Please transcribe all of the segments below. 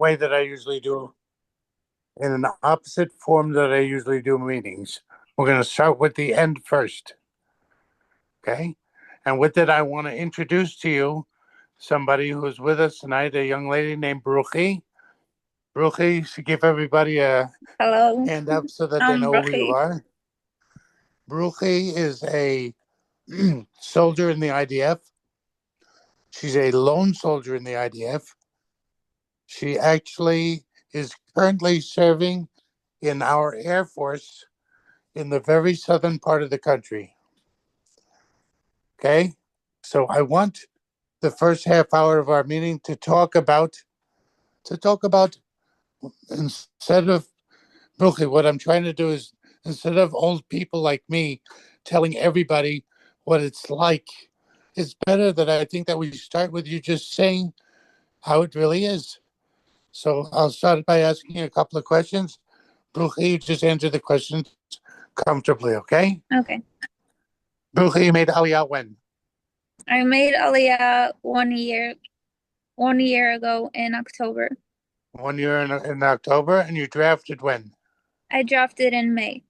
way that I usually do, in an opposite form that I usually do meetings. We're going to start with the end first. Okay. And with that, I want to introduce to you somebody who's with us tonight, a young lady named Bruchi. Bruchi, should give everybody a Hello, hand up so that they I'm know who you Rocky. are. Bruchi is a soldier in the IDF. She's a lone soldier in the IDF. She actually is currently serving in our Air Force in the very southern part of the country. Okay. So I want the first half hour of our meeting to talk about instead of Brooklyn, what I'm trying to do is instead of old people like me telling everybody what it's like, it's better that I think that we start with you just saying how it really is. So I'll start by asking you a couple of questions. Brooklyn, you just answer the questions comfortably, okay? Okay. Brooklyn, you made Aliyah when? I made Aliyah 1 year ago in October. 1 year in October, and you drafted when? I drafted in May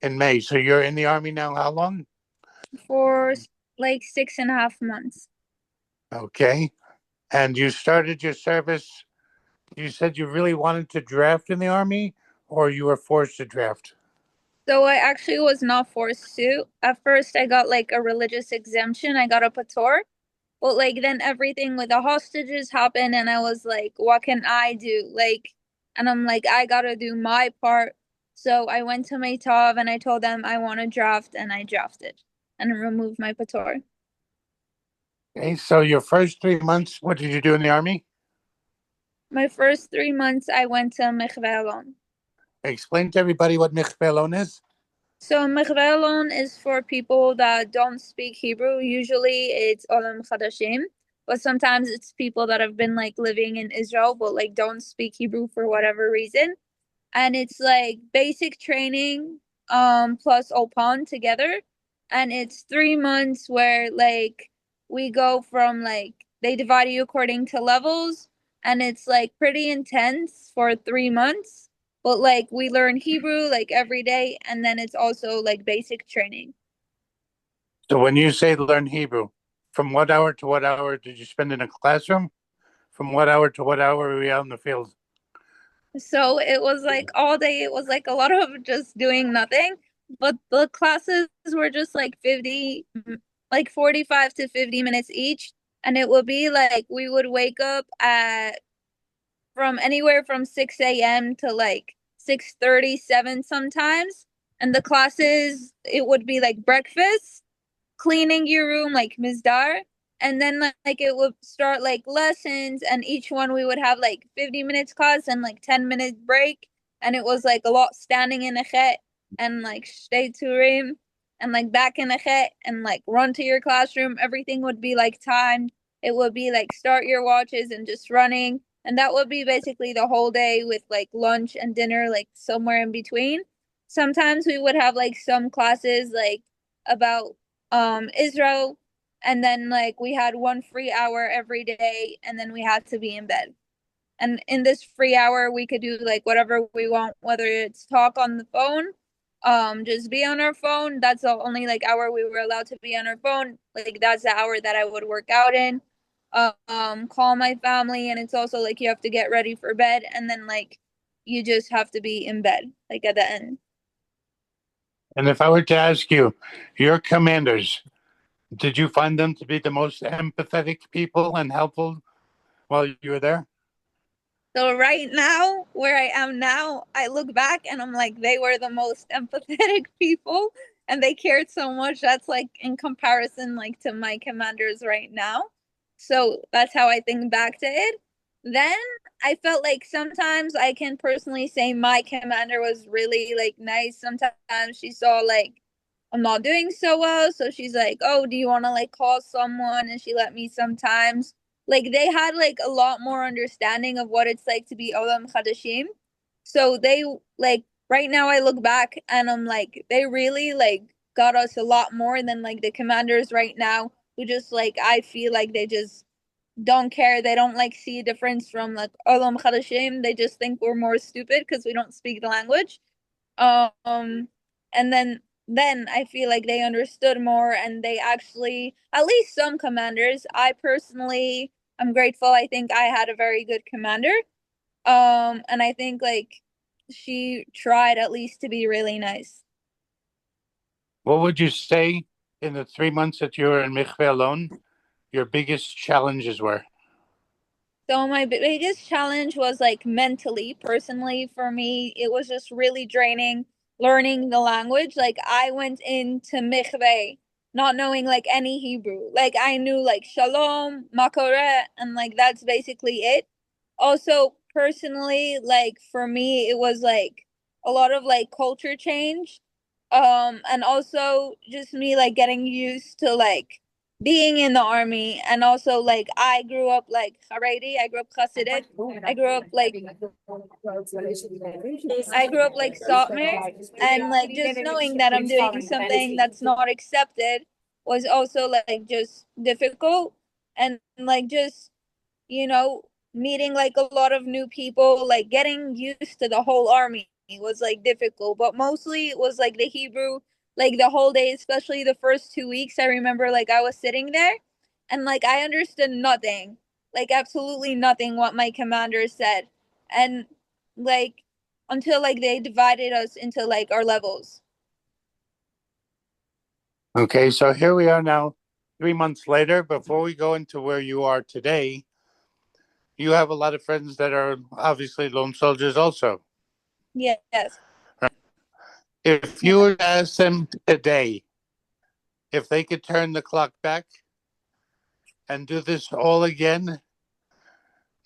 In May. So you're in the army now. How long? for like 6.5 months. Okay. And you started your service. You said you really wanted to draft in the army, or you were forced to draft? So I actually was not forced to. At first, I got like a religious exemption. I got a pator, but like then everything with the hostages happened, and I was like, what can I do? Like, and I'm like, I gotta do my part. So I went to my Tov and I told them I want to draft, and I drafted and removed my pator. Okay. So your first 3 months, what did you do in the army? My first 3 months, I went to Mechvelon. Explain to everybody what Michbelon is. So Mechvelon is for people that don't speak Hebrew. Usually it's Olam Chadashim, but sometimes it's people that have been like living in Israel but like don't speak Hebrew for whatever reason. And it's like basic training plus Opan together. And it's 3 months where like we go from like they divide you according to levels, and it's like pretty intense for 3 months. But like we learn Hebrew like every day, and then it's also like basic training. So when you say learn Hebrew, from what hour to what hour did you spend in a classroom? From what hour to what hour were we out in the field? So it was like all day, it was like a lot of just doing nothing. But the classes were just like 50, like 45 to 50 minutes each. And it would be like we would wake up at from anywhere from 6 a.m. to like 6:37 sometimes. And the classes, it would be like breakfast, cleaning your room like Mizdar, and then like it would start like lessons, and each one we would have like 50 minutes class and like 10 minute break, and it was like a lot standing in a chet and like stay turim and like back in a chet and like run to your classroom. Everything would be like timed. It would be like start your watches and just running, and that would be basically the whole day with like lunch and dinner like somewhere in between. Sometimes we would have like some classes like about Israel, and then like we had one free hour every day, and then we had to be in bed. And in this free hour we could do like whatever we want, whether it's talk on the phone, just be on our phone. That's the only like hour we were allowed to be on our phone. Like that's the hour that I would work out in, call my family. And it's also like you have to get ready for bed, and then like you just have to be in bed like at the end. And if I were to ask you, your commanders, did you find them to be the most empathetic people and helpful while you were there? So right now, where I am now, I look back and I'm like, they were the most empathetic people, and they cared so much. That's like in comparison, like to my commanders right now. So that's how I think back to it. Then I felt like sometimes I can personally say my commander was really like nice. Sometimes she saw like I'm not doing so well, so she's like, "Oh, do you want to like call someone?" And she let me sometimes. Like they had like a lot more understanding of what it's like to be Olam Chadashim. So they like right now I look back and I'm like they really like got us a lot more than like the commanders right now, who just like I feel like they just don't care. They don't like see a difference from like Olam Khadashim. They just think we're more stupid because we don't speak the language. Um, and then I feel like they understood more and they actually, at least some commanders, I personally am grateful. I think I had a very good commander. And I think like she tried at least to be really nice. What would you say in the 3 months that you were in Mikve alone, your biggest challenges were? So my biggest challenge was like mentally, personally for me, it was just really draining learning the language. Like I went into mikveh not knowing like any Hebrew. Like I knew like shalom, makore, and like that's basically it. Also, personally, like for me, it was like a lot of like culture change. And also just me like getting used to like being in the army, and also like I grew up like Haredi, I grew up Hasidic, I grew up like I grew up like Satmar, and like just knowing that I'm doing something that's not accepted was also like just difficult, and like just you know, meeting like a lot of new people, like getting used to the whole army was like difficult, but mostly it was like the Hebrew, like the whole day, especially the first 2 weeks. I remember like I was sitting there and like I understood nothing, like absolutely nothing what my commander said. And like until like they divided us into like our levels. Okay, so here we are now, 3 months later. Before we go into where you are today, you have a lot of friends that are obviously lone soldiers also. Yes. If you were to ask them today if they could turn the clock back and do this all again,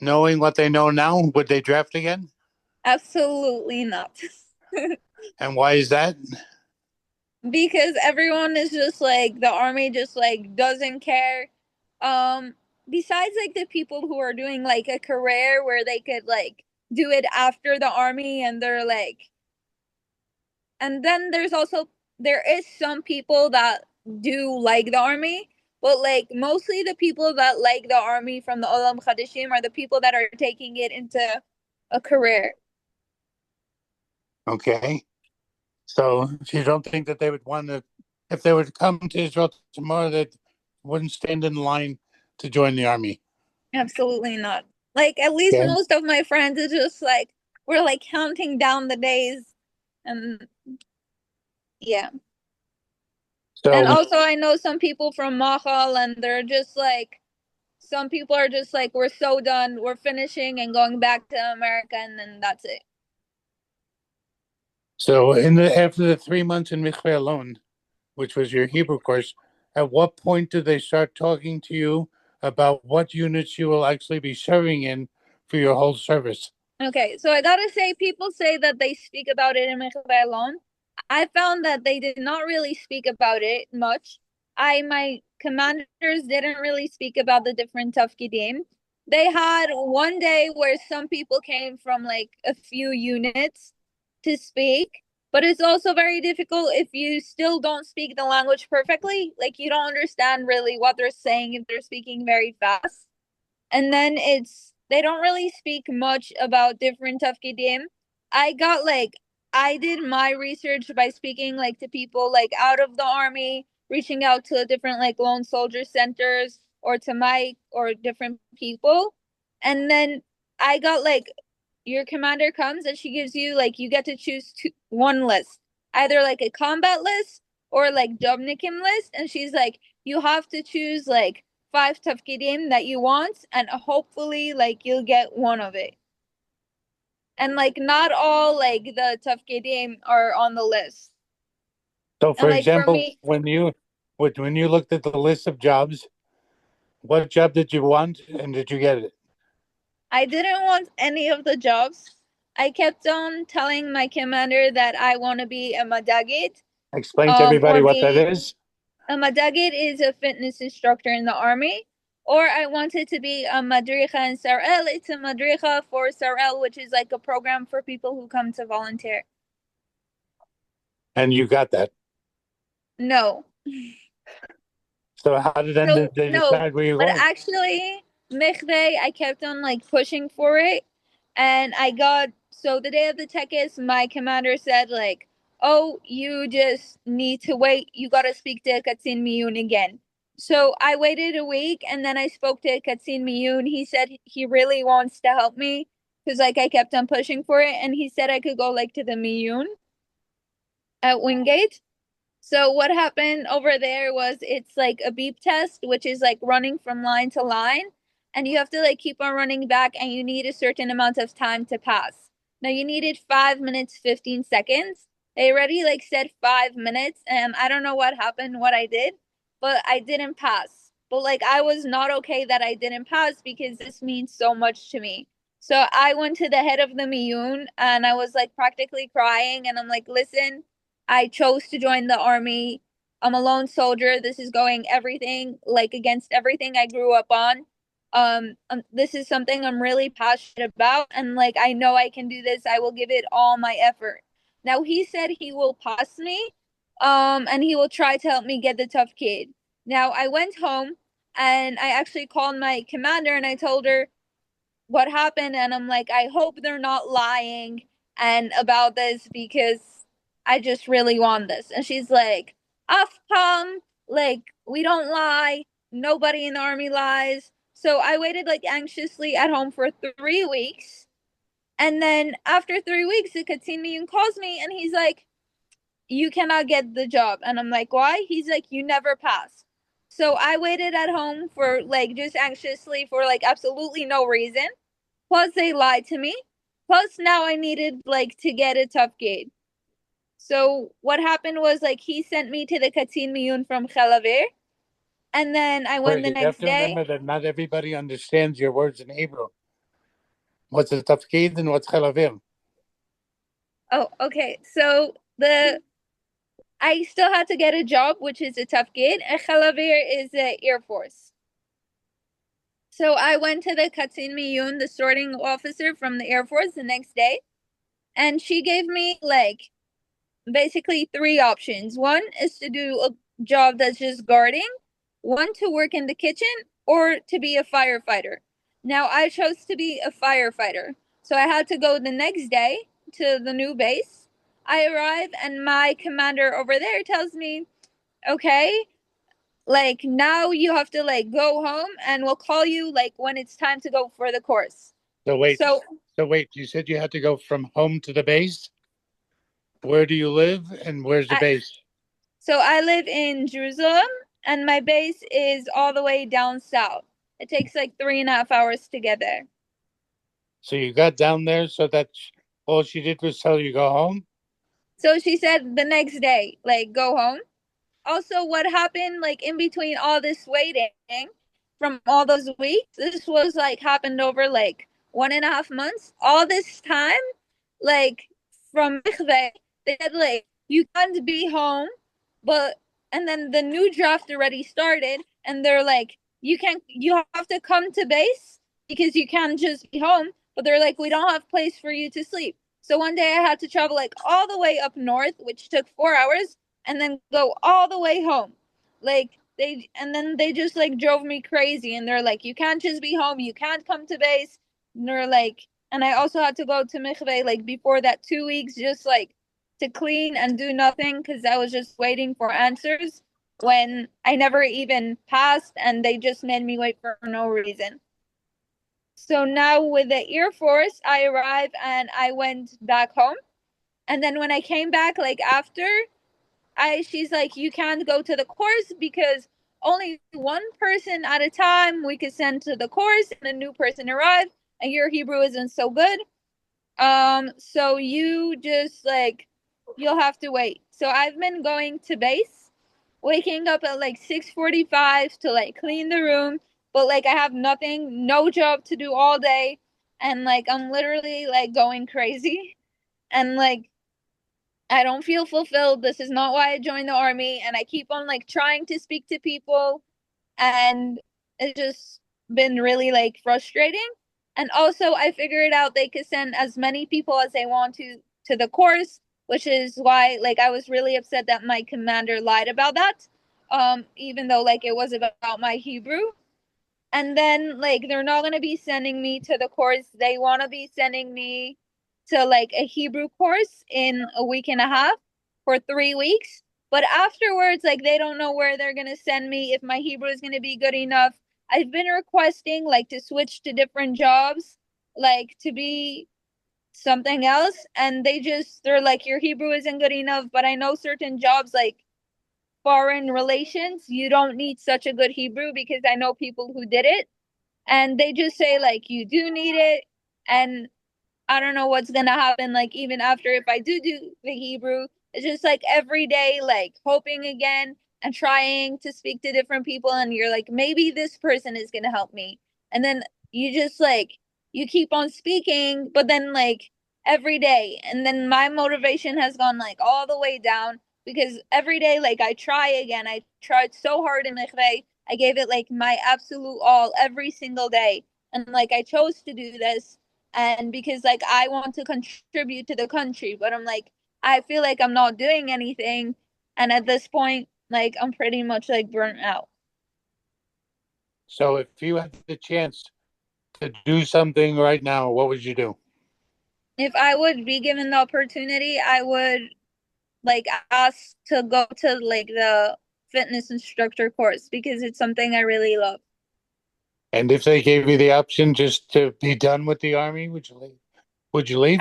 knowing what they know now, would they draft again? Absolutely not. And why is that? Because everyone is just like the army just like doesn't care. um Besides like the people who are doing like a career where they could like do it after the army, and they're like, and then there's also, there is some people that do like the army, but like mostly the people that like the army from the Olam Khadishim are the people that are taking it into a career. Okay. So you don't think that they would want to, if they were to come to Israel tomorrow, that wouldn't stand in line to join the army? Absolutely not. Like at least Okay. most of my friends is just like we're like counting down the days, and yeah. And So, also I know some people from Mahal, and they're just like, some people are just like, we're so done, we're finishing and going back to America, and then that's it. so in the after the 3 months in Mikveh alone, which was your Hebrew course, at what point did they start talking to you about what units you will actually be serving in for your whole service? Okay, so I gotta say, people say that they speak about it in Mikveh alone. I found that they did not really speak about it much. My commanders didn't really speak about the different tafkidim. They had one day where some people came from like a few units to speak, but it's also very difficult if you still don't speak the language perfectly. Like you don't understand really what they're saying if they're speaking very fast. And then it's, they don't really speak much about different tafkidim. I got like, I did my research by speaking like to people like out of the army, reaching out to different like lone soldier centers or to my or different people. And then I got like, your commander comes and she gives you like, you get to choose one list, either like a combat list or like Jobnikim list, and she's like, you have to choose like 5 tafkidim that you want, and hopefully like you'll get one of it. And like not all like the tafkidim are on the list. So, And for like for example, me, when you looked at the list of jobs, what job did you want, and did you get it? I didn't want any of the jobs. I kept on telling my commander that I want to be a madagit, Explain to or everybody what that be is. a madagit is a fitness instructor in the army, or I wanted to be a madricha in Sarel. It's a madricha for Sarel, which is like a program for people who come to volunteer. And you got that. No. So how did then So they no, decide where you're but going? actually, Mechve, I kept on like pushing for it, and I got so the day of the tekis, my commander said like, "Oh, you just need to wait. You gotta speak to Katsin Miyun again." So I waited a week, and then I spoke to Katsin Miyun. He said he really wants to help me because like I kept on pushing for it, and he said I could go like to the Miyun at Wingate. So what happened over there was it's like a beep test, which is like running from line to line, and you have to like keep on running back, and you need a certain amount of time to pass. Now you needed 5 minutes 15 seconds. They already like said 5 minutes, and I don't know what happened, what I did, but I didn't pass. But like I was not okay that I didn't pass because this means so much to me. So I went to the head of the Miyun and I was like practically crying, and I'm like, listen, I chose to join the army. I'm a lone soldier. This is going everything like against everything I grew up on. This is something I'm really passionate about, and like I know I can do this. I will give it all my effort. Now he said he will pass me, and he will try to help me get the tough kid. Now I went home and I actually called my commander and I told her what happened, and I'm like, I hope they're not lying and about this because I just really want this. And she's like, Afpam, like we don't lie. Nobody in the army lies. So I waited like anxiously at home for 3 weeks. And then after 3 weeks, the Katsinian calls me and he's like, you cannot get the job. And I'm like, why? He's like, you never pass. So I waited at home for like just anxiously for like absolutely no reason. Plus, they lied to me. Plus, now I needed like to get a tough gate. So what happened was like he sent me to the Katin Miyun from Chalaver, and then I went Wait, the you have next to day. remember that not everybody understands your words in Hebrew. What's a tafkid and what's chalavim? Oh, okay. So the I still had to get a job, which is a tough gate, and Chalaver is the Air Force. So I went to the Katin Miyun, the sorting officer from the Air Force, the next day, and she gave me like basically three options. One is to do a job that's just guarding, one to work in the kitchen, or to be a firefighter. Now I chose to be a firefighter. So I had to go the next day to the new base. I arrive and my commander over there tells me, okay, like now you have to like go home and we'll call you like when it's time to go for the course. So wait, So so wait, you said you had to go from home to the base? Where do you live and where's the I base? So I live in Jerusalem, and my base is all the way down south. It takes like 3.5 hours to get there. So you got down there so that all she did was tell you go home? So she said the next day, like, go home. Also, what happened, like, in between all this waiting from all those weeks, this was like happened over like 1.5 months. All this time, like, from Mikve, they said, like, you can't be home, but, and then the new draft already started, and they're like, you have to come to base because you can't just be home, but they're like, we don't have place for you to sleep. So one day I had to travel like all the way up north, which took 4 hours, and then go all the way home. Like and then they just like drove me crazy, and they're like, you can't just be home, you can't come to base. And they're like, and I also had to go to Mikve like before that 2 weeks just like to clean and do nothing because I was just waiting for answers when I never even passed and they just made me wait for no reason. So now with the Air Force, I arrived and I went back home. And then when I came back, like after, she's like, you can't go to the course because only one person at a time we could send to the course, and a new person arrived, and your Hebrew isn't so good. So you just like you'll have to wait. So I've been going to base, waking up at like 6:45 to like clean the room, but like I have nothing, no job to do all day, and like I'm literally like going crazy, and like I don't feel fulfilled. This is not why I joined the army, and I keep on like trying to speak to people, and it's just been really like frustrating. And also I figured out they could send as many people as they want to the course, which is why like I was really upset that my commander lied about that, even though like it was about my Hebrew. And then like they're not going to be sending me to the course. They want to be sending me to like a Hebrew course in a week and a half for 3 weeks. But afterwards, like they don't know where they're going to send me, if my Hebrew is going to be good enough. I've been requesting like to switch to different jobs, like to be something else, and they're like, your Hebrew isn't good enough. But I know certain jobs like foreign relations, you don't need such a good Hebrew, because I know people who did it, and they just say like you do need it. And I don't know what's gonna happen, like even after, if I do the Hebrew, it's just like every day like hoping again and trying to speak to different people, and you're like, maybe this person is gonna help me. And then you just like, you keep on speaking, but then like every day, and then my motivation has gone like all the way down, because every day like I try again. I tried so hard in Mikveh. I gave it like my absolute all every single day. And like I chose to do this, and because like I want to contribute to the country, but I'm like, I feel like I'm not doing anything, and at this point like I'm pretty much like burnt out. So if you had the chance to do something right now, what would you do? If I would be given the opportunity, I would like ask to go to like the fitness instructor course, because it's something I really love. And if they gave you the option just to be done with the army, would you leave? Would you I, leave?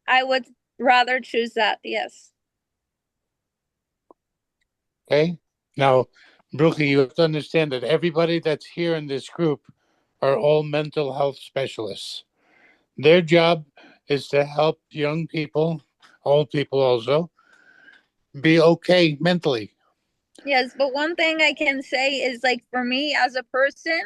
I would rather choose that, yes. Okay. Now, Brookie, you have to understand that everybody that's here in this group are all mental health specialists. Their job is to help young people, old people also, be okay mentally. Yes, but one thing I can say is like for me as a person,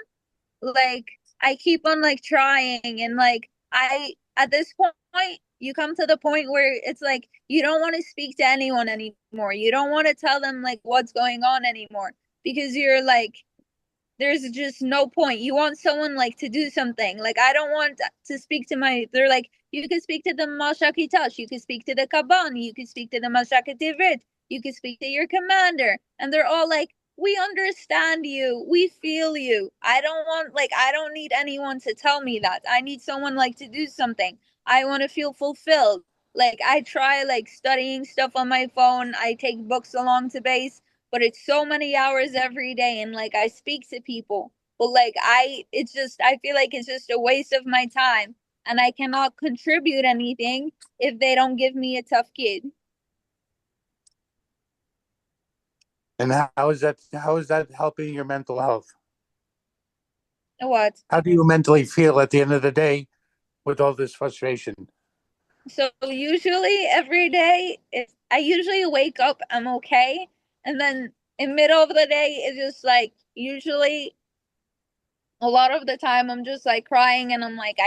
like I keep on like trying, and like I at this point you come to the point where it's like you don't want to speak to anyone anymore. You don't want to tell them like what's going on anymore, because you're like, there's just no point. You want someone like to do something. Like I don't want to speak to my. They're like, you can speak to the Mashakitash, you can speak to the Kaban, you can speak to the Mashakativrit, you can speak to your commander, and they're all like, we understand you, we feel you. I don't want like, I don't need anyone to tell me that. I need someone like to do something. I want to feel fulfilled. Like I try like studying stuff on my phone. I take books along to base, but it's so many hours every day, and like I speak to people, but like it's just, I feel like it's just a waste of my time, and I cannot contribute anything if they don't give me a tough kid. And how is that helping your mental health? What? How do you mentally feel at the end of the day with all this frustration? So usually every day, if I usually wake up, I'm okay, and then in middle of the day, it's just like usually a lot of the time I'm just like crying, and I'm like,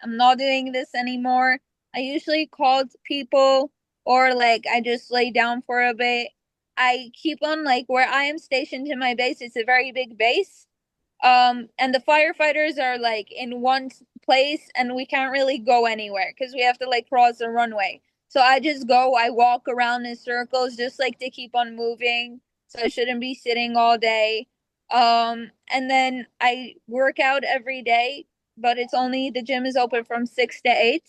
I'm not doing this anymore. I usually called people, or like I just lay down for a bit. I keep on like, where I am stationed in my base, it's a very big base. And the firefighters are like in one place, and we can't really go anywhere because we have to like cross the runway. So I just go, I walk around in circles just like to keep on moving. So I shouldn't be sitting all day. And then I work out every day, but it's only, the gym is open from 6 to 8.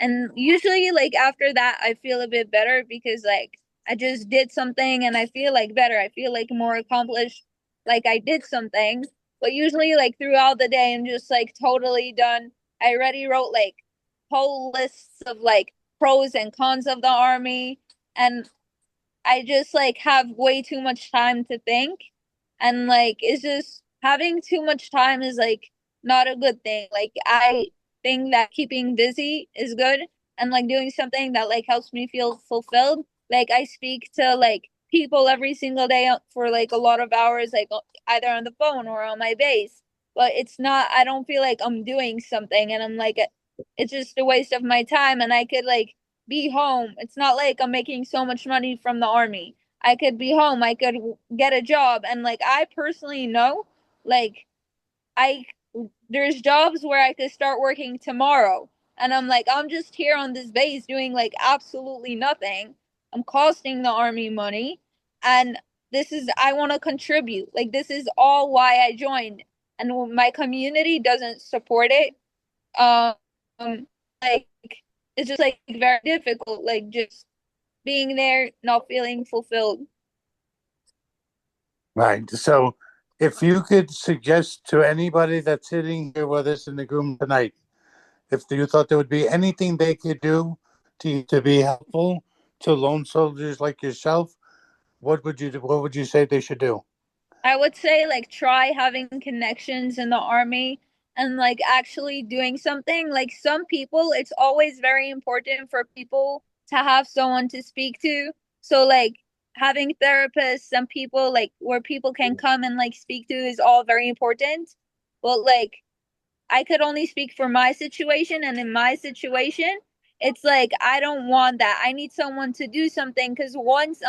And usually like after that I feel a bit better, because like I just did something and I feel like better. I feel like more accomplished, like I did something. But usually like throughout the day I'm just like totally done. I already wrote like whole lists of like pros and cons of the army, and I just like have way too much time to think. And like it's just, having too much time is like not a good thing. Like I think that keeping busy is good, and like doing something that like helps me feel fulfilled. Like I speak to like people every single day for like a lot of hours, like either on the phone or on my base. But it's not, I don't feel like I'm doing something, and I'm like, it's just a waste of my time, and I could like be home. It's not like I'm making so much money from the army. I could be home. I could get a job. And like I personally know, like I there's jobs where I could start working tomorrow. And I'm like, I'm just here on this base doing like absolutely nothing. I'm costing the army money, and this is, I want to contribute. Like this is all why I joined. and my community doesn't support it, um, like it's just like very difficult, like just being there, not feeling fulfilled. Right. So if you could suggest to anybody that's sitting here with us in the room tonight, if you thought there would be anything they could do to be helpful to lone soldiers like yourself, what would you say they should do? I would say like try having connections in the army and like actually doing something. Like some people, it's always very important for people to have someone to speak to. So like having therapists, some people like where people can come and like speak to is all very important. But like I could only speak for my situation, and in my situation, it's like I don't want that. I need someone to do something because once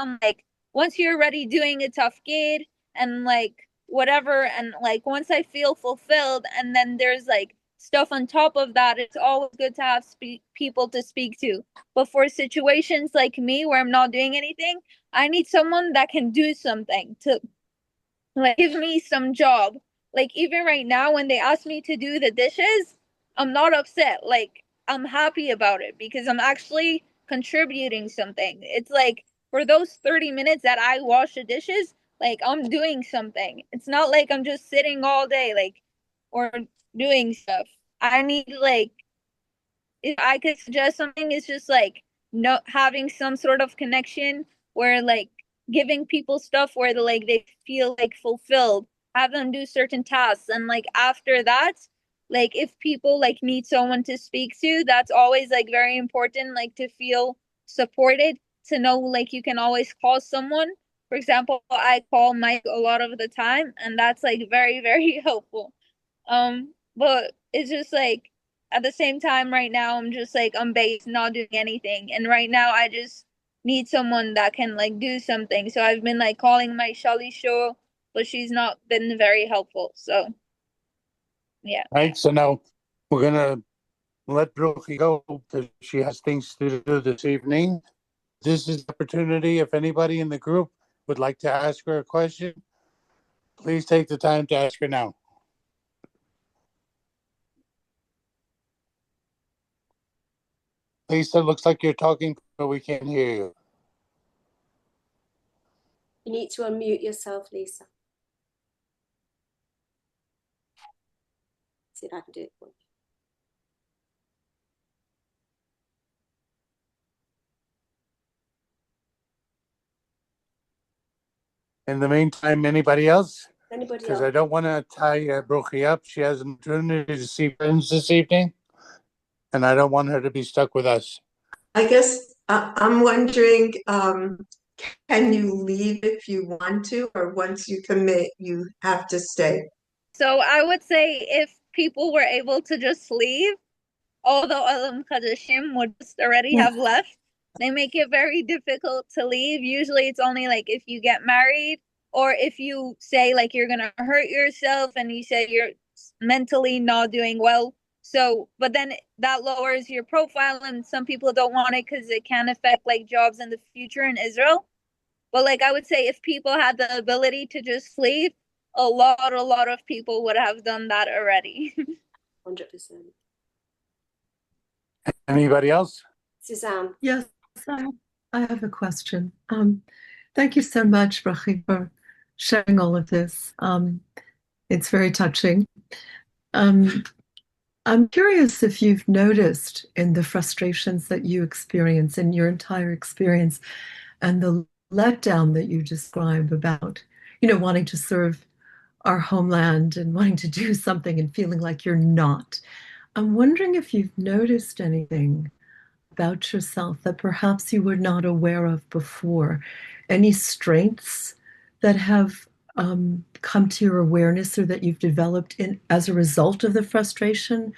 you're already doing a tough gig and like whatever, and like once I feel fulfilled, and then there's like stuff on top of that, it's always good to have people to speak to. But for situations like me where I'm not doing anything, I need someone that can do something to like give me some job. Like even right now when they ask me to do the dishes, I'm not upset. Like I'm happy about it because I'm actually contributing something. It's like for those 30 minutes that I wash the dishes, like I'm doing something. It's not like I'm just sitting all day like or doing stuff. I need like if I could suggest something, it's just like no having some sort of connection where like giving people stuff where they feel like fulfilled, have them do certain tasks, and like after that, like if people like need someone to speak to, that's always like very important, like to feel supported, to know like you can always call someone. For example, I call Mike a lot of the time, and that's like very, very helpful. But it's just like at the same time right now I'm just like I'm based not doing anything. And right now I just need someone that can like do something. So I've been like calling my Shelly show, but she's not been very helpful. So yeah. Right. So now we're gonna let Brookie go because she has things to do this evening. This is the opportunity. If anybody in the group would like to ask her a question, please take the time to ask her now. Lisa, looks like you're talking, but we can't hear you. You need to unmute yourself, Lisa. See if I can do it for you. In the meantime, anybody else? Anybody Because else? I don't want to tie Brookie up. She has an opportunity to see friends this evening, and I don't want her to be stuck with us. I guess I'm wondering, can you leave if you want to, or once you commit, you have to stay? So I would say if people were able to just leave, although Alam Kadashim would just already have left, they make it very difficult to leave. Usually it's only like if you get married or if you say like you're gonna hurt yourself and you say you're mentally not doing well. So, but then that lowers your profile, and some people don't want it because it can affect like jobs in the future in Israel. But like I would say if people had the ability to just leave, a lot of people would have done that already. 100%. Anybody else? Suzanne. Yes, I have a question. Thank you so much, Rachi, for sharing all of this. It's very touching. I'm curious if you've noticed in the frustrations that you experience in your entire experience and the letdown that you describe about, wanting to serve our homeland and wanting to do something and feeling like you're not. I'm wondering if you've noticed anything about yourself that perhaps you were not aware of before, any strengths that have come to your awareness or that you've developed as a result of the frustration,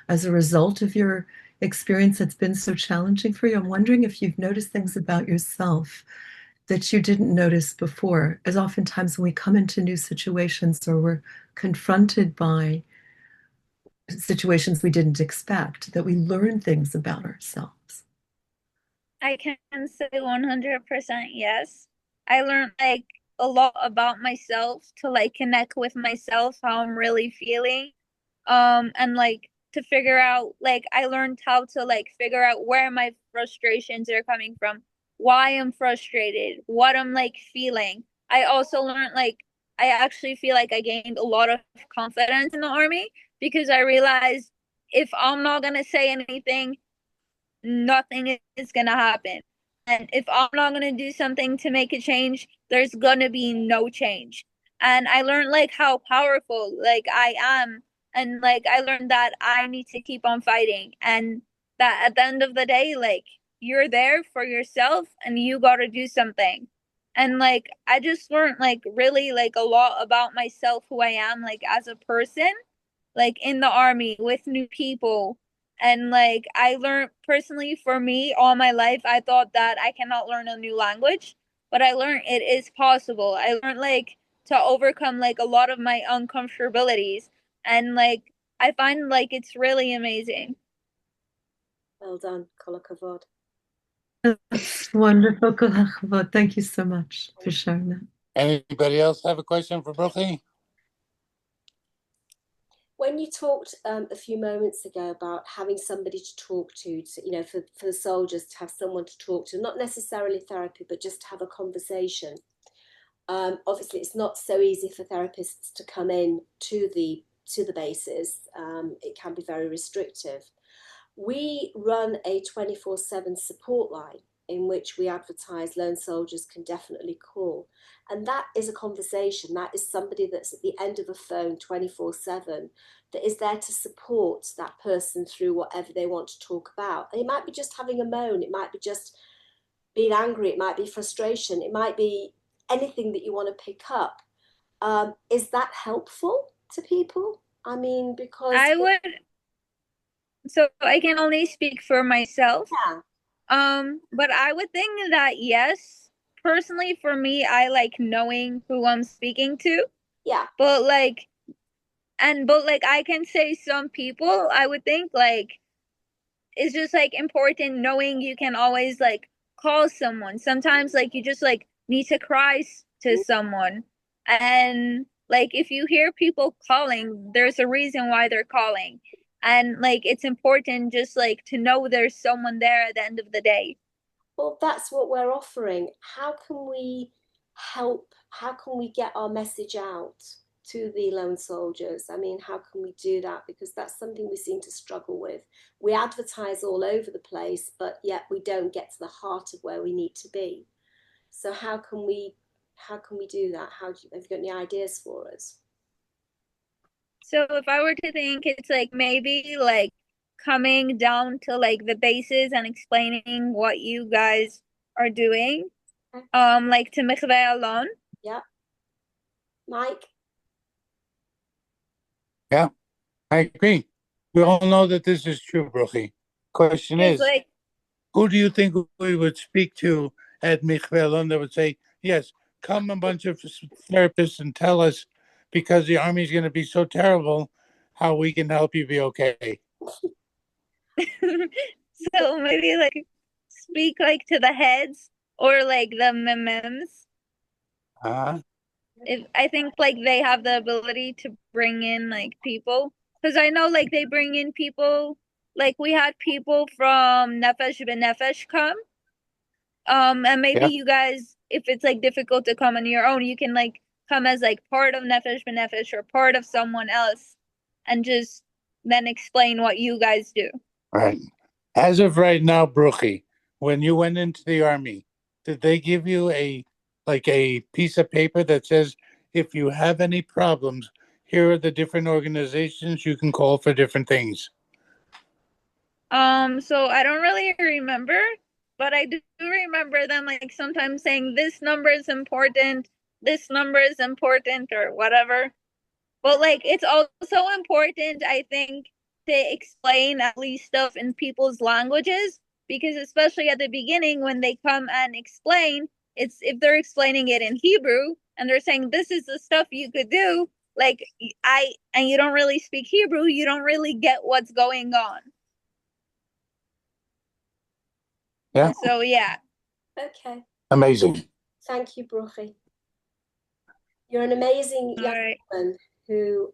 as a result of your experience that's been so challenging for you. I'm wondering if you've noticed things about yourself that you didn't notice before, as oftentimes when we come into new situations or we're confronted by situations we didn't expect, that we learn things about ourselves. I can say 100% yes. I learned like a lot about myself to like connect with myself, how I'm really feeling. And like to figure out, like I learned how to like figure out where my frustrations are coming from, why I'm frustrated, what I'm like feeling. I also learned like I actually feel like I gained a lot of confidence in the army because I realized if I'm not gonna say anything, nothing is gonna happen. And if I'm not gonna do something to make a change, there's gonna be no change. And I learned like how powerful like I am, and like I learned that I need to keep on fighting, and that at the end of the day, like you're there for yourself and you gotta do something. And like I just learned like really like a lot about myself, who I am like as a person, like in the army with new people. And like I learned personally, for me all my life I thought that I cannot learn a new language, but I learned it is possible. I learned like to overcome like a lot of my uncomfortabilities, and like I find like it's really amazing. Well done, Kol hakavod. That's wonderful. Kol hakavod. Thank you so much for sharing that. Anybody else have a question for Brookie? When you talked a few moments ago about having somebody to talk to, you know, for the soldiers to have someone to talk to, not necessarily therapy, but just to have a conversation. Obviously, it's not so easy for therapists to come in to the bases. It can be very restrictive. We run a 24/7 support line in which we advertise lone soldiers can definitely call. And that is a conversation. That is somebody that's at the end of a phone 24/7 that is there to support that person through whatever they want to talk about. And it might be just having a moan. It might be just being angry. It might be frustration. It might be anything that you want to pick up. Is that helpful to people? I mean, because I would, so I can only speak for myself. yeah, But I would think that yes. Personally, for me, I like knowing who I'm speaking to. yeah, But like, but like I can say some people, I would think like it's just like important knowing you can always like call someone. Sometimes like you just like need to cry to someone. And like if you hear people calling, there's a reason why they're calling. And like it's important just like to know there's someone there at the end of the day. well, that's what we're offering. How can we help? How can we get our message out to the lone soldiers? I mean, how can we do that? Because that's something we seem to struggle with. We advertise all over the place, but yet we don't get to the heart of where we need to be. So how can we do that? Have you got any ideas for us? So if I were to think, it's like maybe like coming down to like the bases and explaining what you guys are doing, Okay. like to Mikve alone. Yeah. Mike? Yeah, I agree. We all know that this is true, Brookie. Question It's is, like, who do you think we would speak to at Michvelon that would say, yes, come a bunch of therapists and tell us, because the army's going to be so terrible, how we can help you be okay? so maybe like speak like to the heads or like the memes. Uh, If I think like they have the ability to bring in like people, because I know like they bring in people, like we had people from Nefesh B'Nefesh come. And maybe yeah, you guys, if it's like difficult to come on your own, you can like come as like part of Nefesh B'Nefesh or part of someone else, and just then explain what you guys do. right. As of right now, Brookie, when you went into the army, did they give you a piece of paper that says, if you have any problems, here are the different organizations you can call for different things? So I don't really remember, but I do remember them like sometimes saying this number is important, this number is important, or whatever. But like it's also important, I think, to explain at least stuff in people's languages, because especially at the beginning when they come and explain, it's if they're explaining it in Hebrew and they're saying this is the stuff you could do, like and you don't really speak Hebrew, you don't really get what's going on. Yeah, So yeah. Okay. amazing. Thank you, Bruchi. You're an amazing All young right. woman who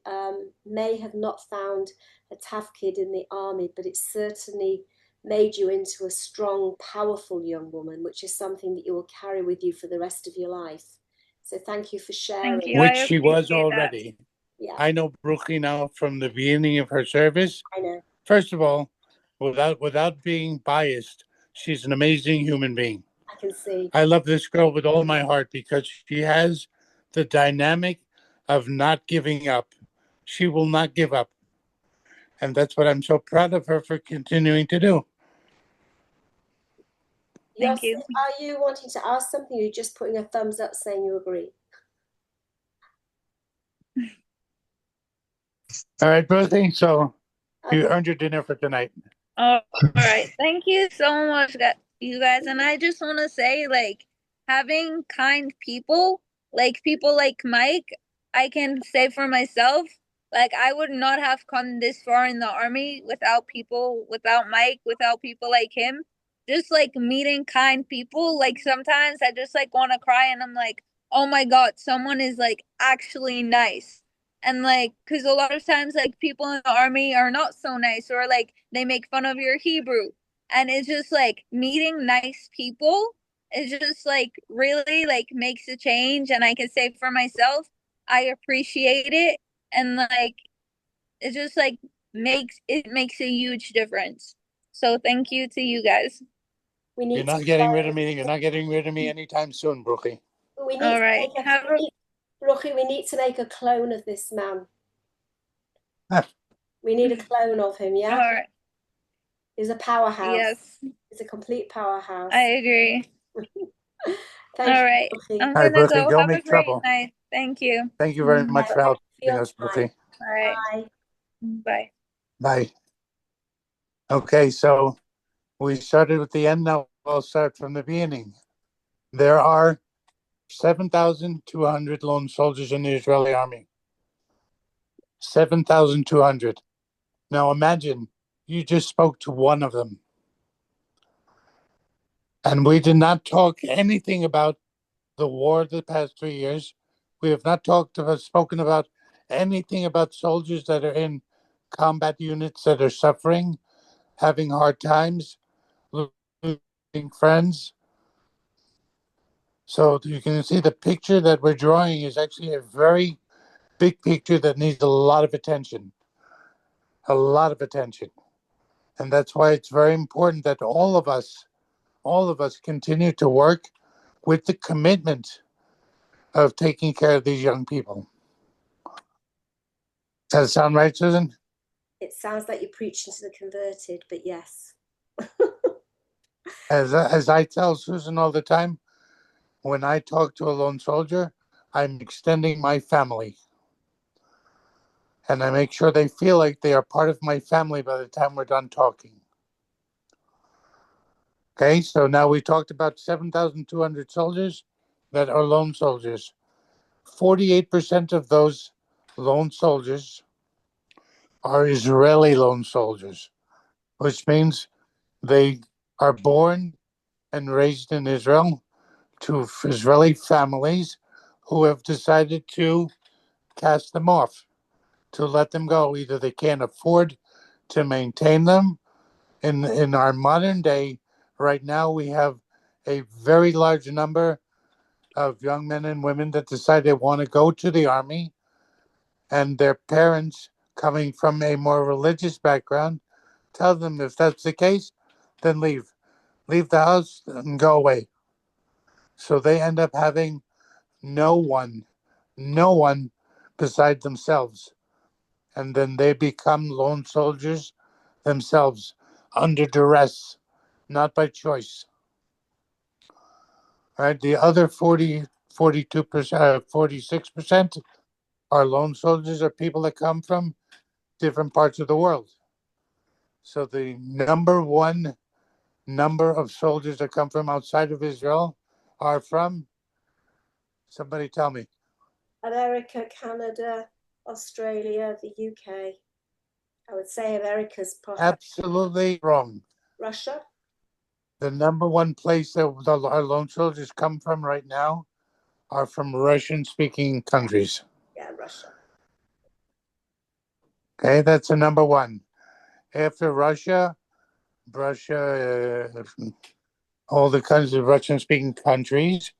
may have not found a tough kid in the army, but it's certainly made you into a strong, powerful young woman, which is something that you will carry with you for the rest of your life. So thank you for sharing. Thank you. Which I she was appreciate that. already. Yeah, I know Brooklyn now from the beginning of her service. I know. First of all, without being biased, she's an amazing human being. I can see. I love this girl with all my heart because she has the dynamic of not giving up. She will not give up. And that's what I'm so proud of her for continuing to do. Thank Yossi, you. are you wanting to ask something? Or you're just putting a thumbs up saying you agree? All right, Bertie. So you Okay. earned your dinner for tonight. All right. Thank you so much, you guys. And I just want to say, like, having kind people, like people like Mike, I can say for myself, like, I would not have come this far in the army without people, without Mike, without people like him. Just like meeting kind people. Like, sometimes I just like want to cry and I'm like, oh my God, someone is like actually nice. And like, because a lot of times, like, people in the army are not so nice, or like they make fun of your Hebrew. And it's just like meeting nice people is just like really like makes a change. And I can say for myself, I appreciate it. And like, it just like makes a huge difference. So thank you to you guys. We You're need to not getting rid of me. You're not getting rid of me anytime soon, Brookie. we need All to right. make Rocky, we need to make a clone of this man. We need a clone of him, All yeah? right. He's a powerhouse. Yes, He's a complete powerhouse. I agree. Thank All you, right. Rocky. I'm All right, gonna Brookie, go. go Have a make great trouble. night. Thank you. Thank you very much for Thank you helping us, for your Brookie. All right. time. Bye. Bye. Bye. Okay, so we started with the end. Now we'll start from the beginning. There are 7,200 lone soldiers in the Israeli army. 7,200. Now imagine you just spoke to one of them. And we did not talk anything about the war of the past 3 years. We have not spoken about anything about soldiers that are in combat units that are suffering, having hard times, losing friends. So you can see the picture that we're drawing is actually a very big picture that needs a lot of attention. A lot of attention. And that's why it's very important that all of us continue to work with the commitment of taking care of these young people. Does that sound right, Susan? It sounds like you're preaching to the converted, but yes. As I tell Susan all the time, when I talk to a lone soldier, I'm extending my family. And I make sure they feel like they are part of my family by the time we're done talking. Okay, so now we talked about 7,200 soldiers that are lone soldiers. 48% of those lone soldiers are Israeli lone soldiers, which means they are born and raised in Israel to Israeli families who have decided to cast them off, to let them go. Either they can't afford to maintain them. In our modern day, right now, we have a very large number of young men and women that decide they want to go to the army, and their parents, coming from a more religious background, tell them if that's the case, then leave. Leave the house and go away. So they end up having no one beside themselves. And then they become lone soldiers themselves under duress, not by choice. Right? The other 42%, 46% are lone soldiers are people that come from different parts of the world. So the number of soldiers that come from outside of Israel are from, somebody tell me. America, Canada, Australia, the UK. I would say America's perhaps. Absolutely wrong. Russia? The number one place that our lone soldiers come from right now are from Russian-speaking countries. Yeah, Russia. Okay, that's a number one. After Russia, all the kinds of Russian-speaking countries.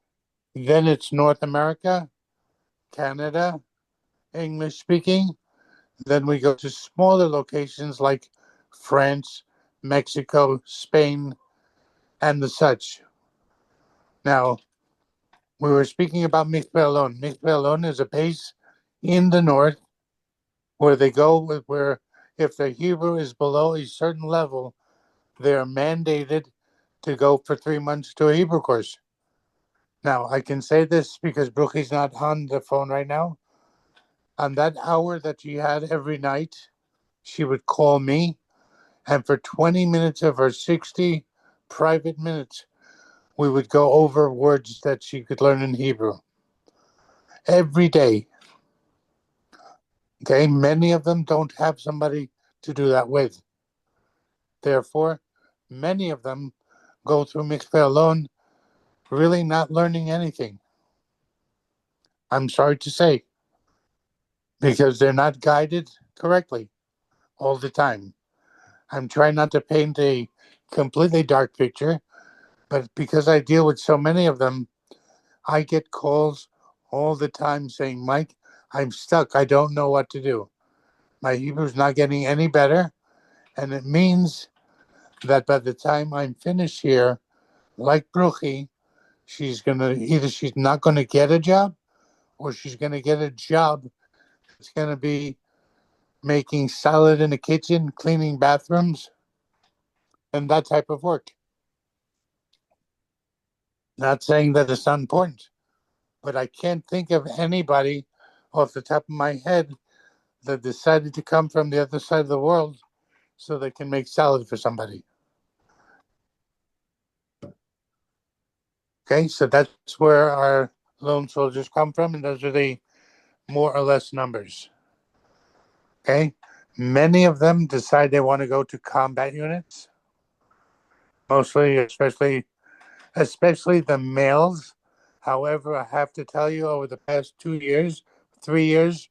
Then it's North America, Canada, English-speaking. Then we go to smaller locations like France, Mexico, Spain, and the such. Now, we were speaking about Mixpellon. Mixpellon is a base in the north where they go where if the Hebrew is below a certain level, they are mandated to go for 3 months to a Hebrew course. Now, I can say this because Brookie's not on the phone right now. On that hour that she had every night, she would call me, and for 20 minutes of her 60 private minutes, we would go over words that she could learn in Hebrew every day. Okay, many of them don't have somebody to do that with. Therefore, many of them go through Mikveh alone, really not learning anything. I'm sorry to say, because they're not guided correctly all the time. I'm trying not to paint a completely dark picture, but because I deal with so many of them, I get calls all the time saying, Mike, I'm stuck. I don't know what to do. My Hebrew's not getting any better. And it means that by the time I'm finished here, like Bruchi, she's not going to get a job, or she's going to get a job that's going to be making salad in the kitchen, cleaning bathrooms, and that type of work. Not saying that it's not important, but I can't think of anybody off the top of my head that decided to come from the other side of the world so they can make salad for somebody. Okay, so that's where our lone soldiers come from, and those are the more or less numbers. Okay, many of them decide they want to go to combat units, mostly, especially the males. However, I have to tell you, over the past 2 years, 3 years,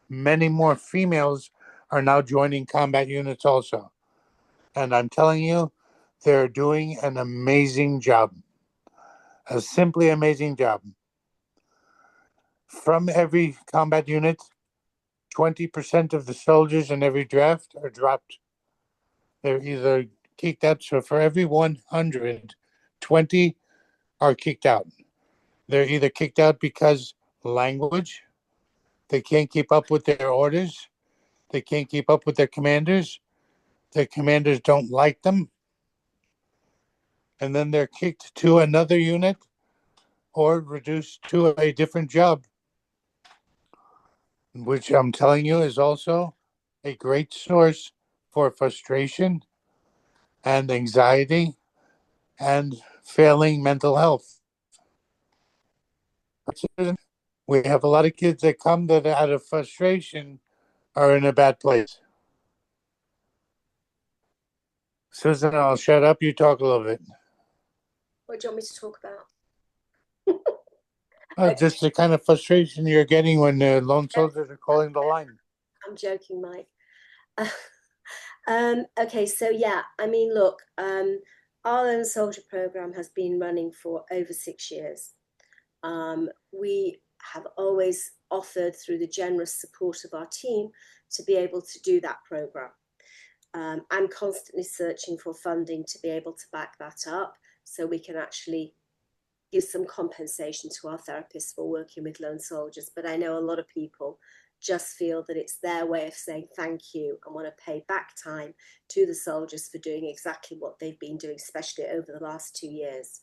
many more females are now joining combat units also. And I'm telling you, they're doing an amazing job. A simply amazing job. From every combat unit, 20% of the soldiers in every draft are dropped. They're either kicked out. So for every 100, 20 are kicked out. They're either kicked out because language, they can't keep up with their orders, they can't keep up with their commanders don't like them, and then they're kicked to another unit or reduced to a different job, which I'm telling you is also a great source for frustration and anxiety and failing mental health. We have a lot of kids that come that out of frustration are in a bad place. Susan, I'll shut up. You talk a little bit. What do you want me to talk about? Just the kind of frustration you're getting when the lone soldiers are calling the line. I'm joking, Mike. Okay, so yeah, I mean, look, our Lone Soldier program has been running for over 6 years. We have always offered, through the generous support of our team, to be able to do that program. I'm constantly searching for funding to be able to back that up so we can actually give some compensation to our therapists for working with lone soldiers. But I know a lot of people just feel that it's their way of saying thank you and want to pay back time to the soldiers for doing exactly what they've been doing, especially over the last 2 years.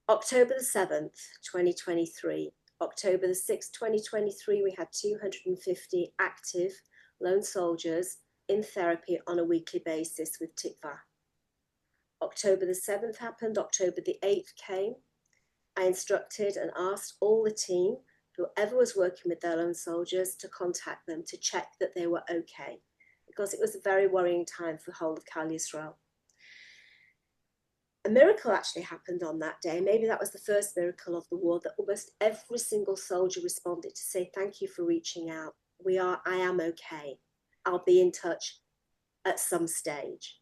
October the 7th, 2023, October the 6th, 2023, we had 250 active lone soldiers in therapy on a weekly basis with Tikva. October the 7th happened, October the 8th came. I instructed and asked all the team, whoever was working with their lone soldiers, to contact them to check that they were okay, because it was a very worrying time for the whole of Kal Yisrael. a miracle actually happened on that day. Maybe that was the first miracle of the war, that almost every single soldier responded to say, thank you for reaching out. I am okay. I'll be in touch at some stage.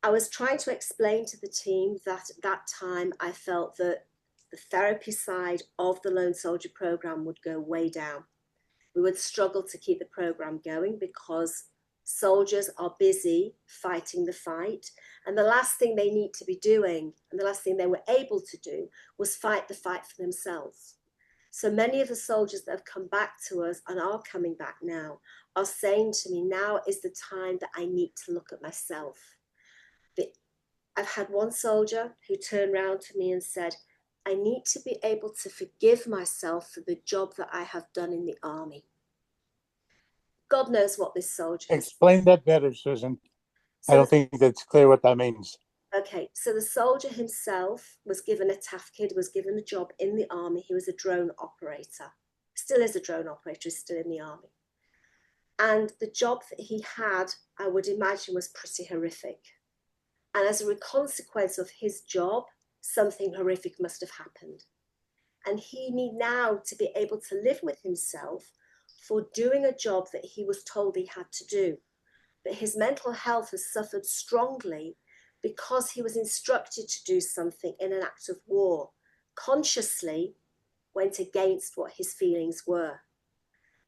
I was trying to explain to the team that at that time I felt that the therapy side of the Lone Soldier program would go way down. We would struggle to keep the program going because soldiers are busy fighting the fight. And the last thing they need to be doing, and the last thing they were able to do, was fight the fight for themselves. So many of the soldiers that have come back to us and are coming back now are saying to me, now is the time that I need to look at myself. I've had one soldier who turned around to me and said, I need to be able to forgive myself for the job that I have done in the army. God knows what this soldier has. Explain that better, Susan. So I don't think that's clear what that means. Okay, so the soldier himself was given a TAFKID, was given a job in the army. He was a drone operator, still is a drone operator, is still in the army. And the job that he had, I would imagine, was pretty horrific. And as a consequence of his job, something horrific must have happened. And he need now to be able to live with himself for doing a job that he was told he had to do. But his mental health has suffered strongly because he was instructed to do something in an act of war, consciously went against what his feelings were.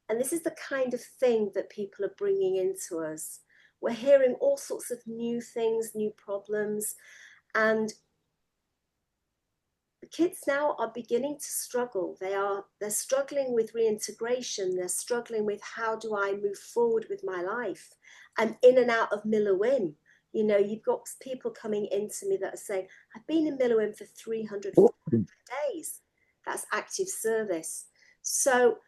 And this is the kind of thing that people are bringing into us. We're hearing all sorts of new things, new problems, and the kids now are beginning to struggle. They're struggling with reintegration. They're struggling with, how do I move forward with my life? I'm in and out of Millerwim. You know, you've got people coming into me that are saying, I've been in Millerwim for 300 days. That's active service. So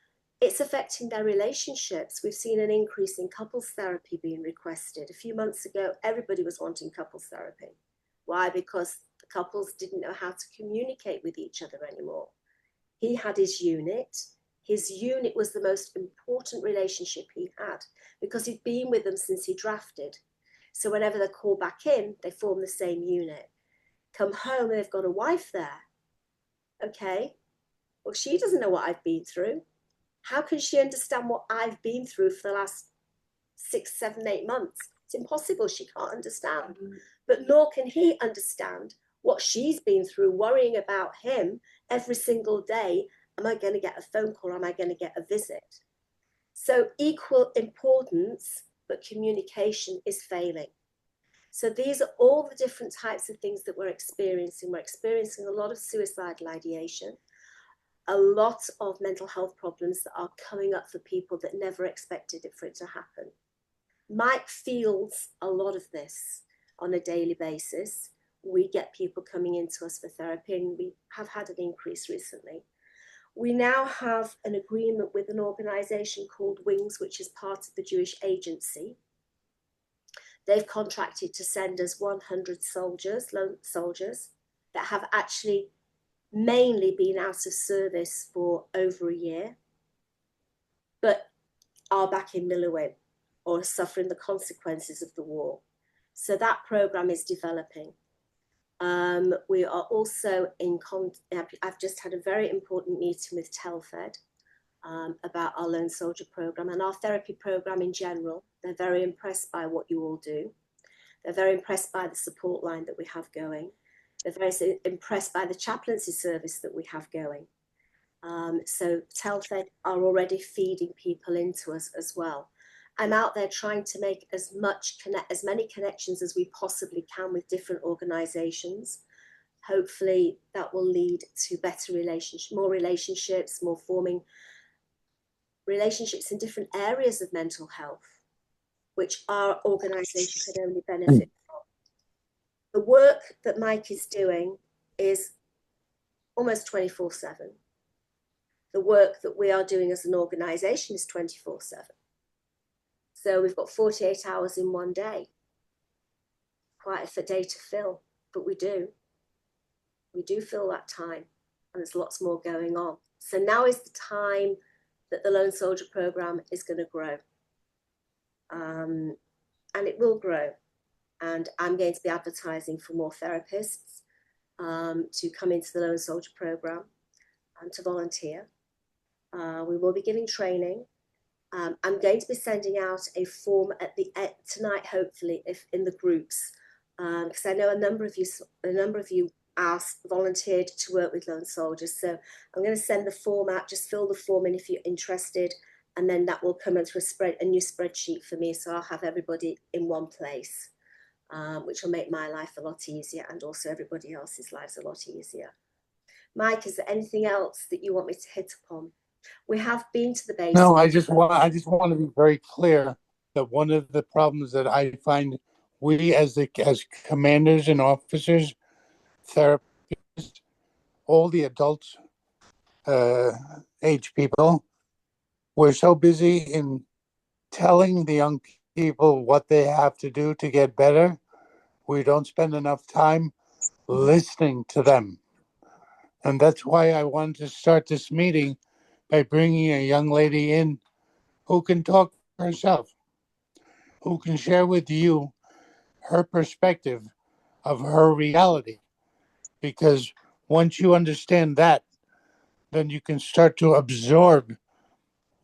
it's affecting their relationships. We've seen an increase in couples therapy being requested. A few months ago, everybody was wanting couples therapy. Why? Because the couples didn't know how to communicate with each other anymore. He had his unit. His unit was the most important relationship he had because he'd been with them since he drafted. So whenever they call back in, they form the same unit. Come home and they've got a wife there. Okay, well, she doesn't know what I've been through. How can she understand what I've been through for the last 6, 7, 8 months? It's impossible. She can't understand. But nor can he understand what she's been through, worrying about him every single day. Am I going to get a phone call? Am I going to get a visit? So equal importance, but communication is failing. So these are all the different types of things that we're experiencing. We're experiencing a lot of suicidal ideation, a lot of mental health problems that are coming up for people that never expected it for it to happen. Mike feels a lot of this on a daily basis. We get people coming into us for therapy, and we have had an increase recently. We now have an agreement with an organisation called Wings, which is part of the Jewish Agency. They've contracted to send us 100 soldiers, lone soldiers, that have actually mainly been out of service for over a year, but are back in Millerwim or suffering the consequences of the war. So that program is developing. We are also I've just had a very important meeting with Telfed about our Lone Soldier program and our therapy program in general. They're very impressed by what you all do. They're very impressed by the support line that we have going. They're very impressed by the chaplaincy service that we have going. So Telfed are already feeding people into us as well. I'm out there trying to make as many connections as we possibly can with different organisations. Hopefully that will lead to better relationships, more forming relationships in different areas of mental health, which our organisation can only benefit from. The work that Mike is doing is almost 24/7. The work that we are doing as an organisation is 24/7. So we've got 48 hours in one day. Quite a day to fill, but we do. We do fill that time, and there's lots more going on. So now is the time that the Lone Soldier program is going to grow. And it will grow. And I'm going to be advertising for more therapists to come into the Lone Soldier program and to volunteer. We will be giving training. I'm going to be sending out a form at the tonight, hopefully, if in the groups, because I know a number of you volunteered to work with Lone Soldiers. So I'm going to send the form out. Just fill the form in if you're interested, and then that will come into a new spreadsheet for me. So I'll have everybody in one place, which will make my life a lot easier, and also everybody else's lives a lot easier. Mike, is there anything else that you want me to hit upon? We have been to the base. No, I just want to be very clear that one of the problems that I find we as commanders and officers, therapists, all the adults, age people, we're so busy in telling the young people what they have to do to get better. We don't spend enough time listening to them. And that's why I wanted to start this meeting by bringing a young lady in who can talk for herself, who can share with you her perspective of her reality. Because once you understand that, then you can start to absorb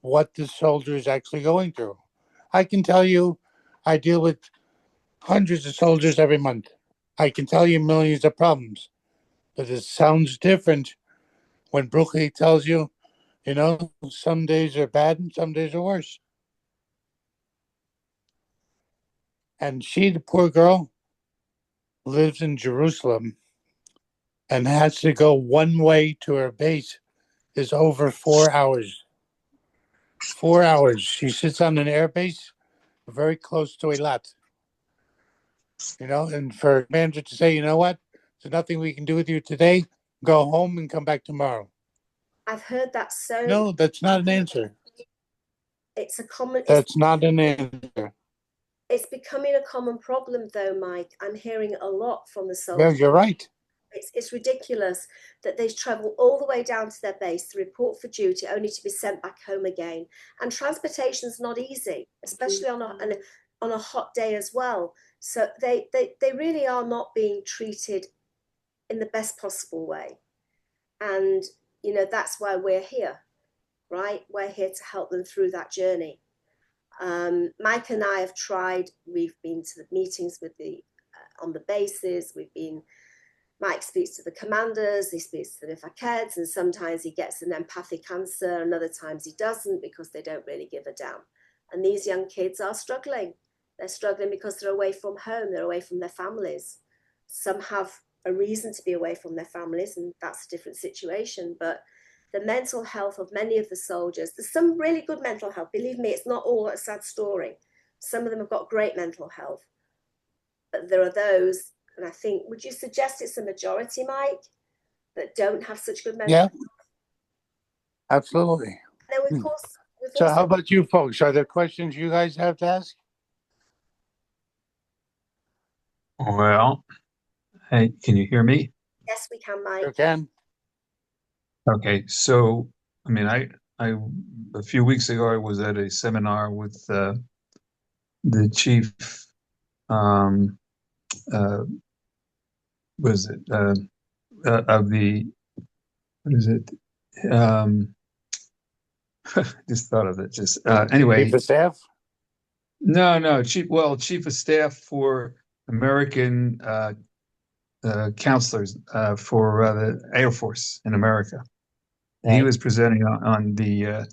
what the soldier is actually going through. I can tell you, I deal with hundreds of soldiers every month. I can tell you millions of problems, but it sounds different when Brooklyn tells you, you know, some days are bad and some days are worse. And she, the poor girl, lives in Jerusalem and has to go one way to her base is over 4 hours. 4 hours. She sits on an air base very close to Eilat. You know, and for a manager to say, you know what, there's nothing we can do with you today, go home and come back tomorrow. I've heard that so. No, that's not an answer. It's a common. That's not an answer. It's becoming a common problem, though, Mike. I'm hearing a lot from the Yeah, soldiers. you're right. It's ridiculous that they travel all the way down to their base to report for duty, only to be sent back home again. And transportation's not easy, especially on a hot day as well. So they really are not being treated in the best possible way. And you know, that's why we're here, right? We're here to help them through that journey. Mike and I have tried. We've been to the meetings with on the bases. Mike speaks to the commanders, he speaks to the fakeds, and sometimes he gets an empathic answer, and other times he doesn't because they don't really give a damn. And these young kids are struggling. They're struggling because they're away from home, they're away from their families. Some have a reason to be away from their families, and that's a different situation. But the mental health of many of the soldiers, there's some really good mental health. Believe me, it's not all a sad story. Some of them have got great mental health. But there are those, and I think, would you suggest it's a majority, Mike, that don't have such good mental health? Absolutely. Then, of course, so how about you folks? Are there questions you guys have to ask? Well, hey, can you hear me? Yes, we can, Mike. You can. Okay, so I mean, I a few weeks ago I was at a seminar with the chief. Was it of the? What is it? Just thought of it. Just anyway. Chief of staff? No, chief of staff for American counselors for the Air Force in America. Right. He was presenting on the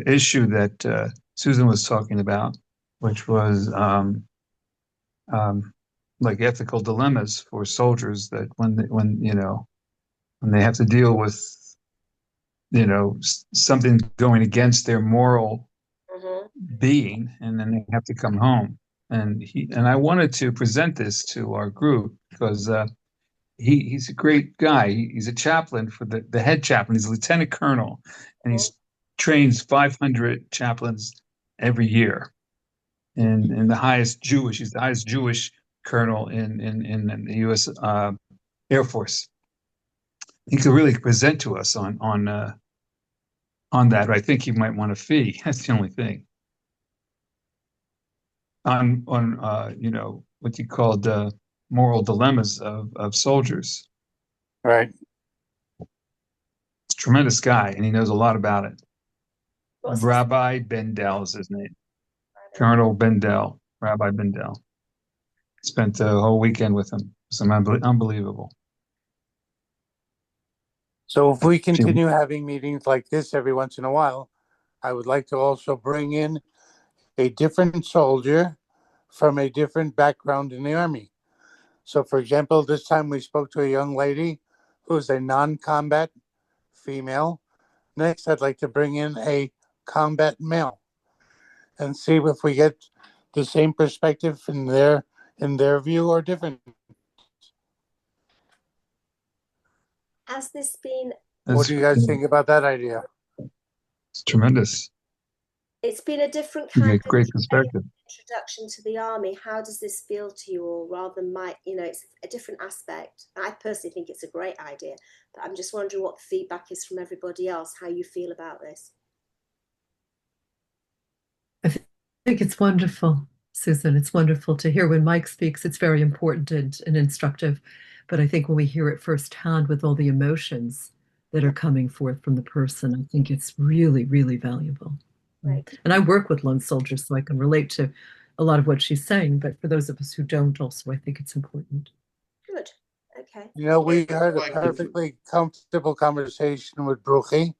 issue that Susan was talking about, which was like ethical dilemmas for soldiers, that when they have to deal with something going against their moral being, and then they have to come home. And I wanted to present this to our group because he's a great guy. He's a chaplain for the head chaplain. He's a lieutenant colonel, and he trains 500 chaplains every year. And he's the highest Jewish colonel in the U.S. Air Force. He could really present to us on that. I think he might want a fee. That's the only thing. on you know, what you call the moral dilemmas of soldiers. Right. He's a tremendous guy, and he knows a lot about it. What's Rabbi Bendel is his name. Colonel Bendel, Rabbi Bendel. Spent a whole weekend with him. Some unbelievable. So if we continue having meetings like this every once in a while, I would like to also bring in a different soldier from a different background in the Army. So, for example, this time we spoke to a young lady who's a non-combat female. Next, I'd like to bring in a combat male and see if we get the same perspective in their view or different. Has this been? What do you guys think about that idea? It's tremendous. It's been a different You kind get great perspective. introduction to the Army. How does this feel to you all? Rather than it's a different aspect. I personally think it's a great idea, but I'm just wondering what the feedback is from everybody else. How you feel about this? I think it's wonderful, Susan. It's wonderful to hear when Mike speaks. It's very important and instructive. But I think when we hear it firsthand with all the emotions that are coming forth from the person, I think it's really, really valuable. Right. And I work with lone soldiers, so I can relate to a lot of what she's saying. But for those of us who don't, also, I think it's important. Good. Okay. You know, we had a perfectly comfortable conversation with Bruchi.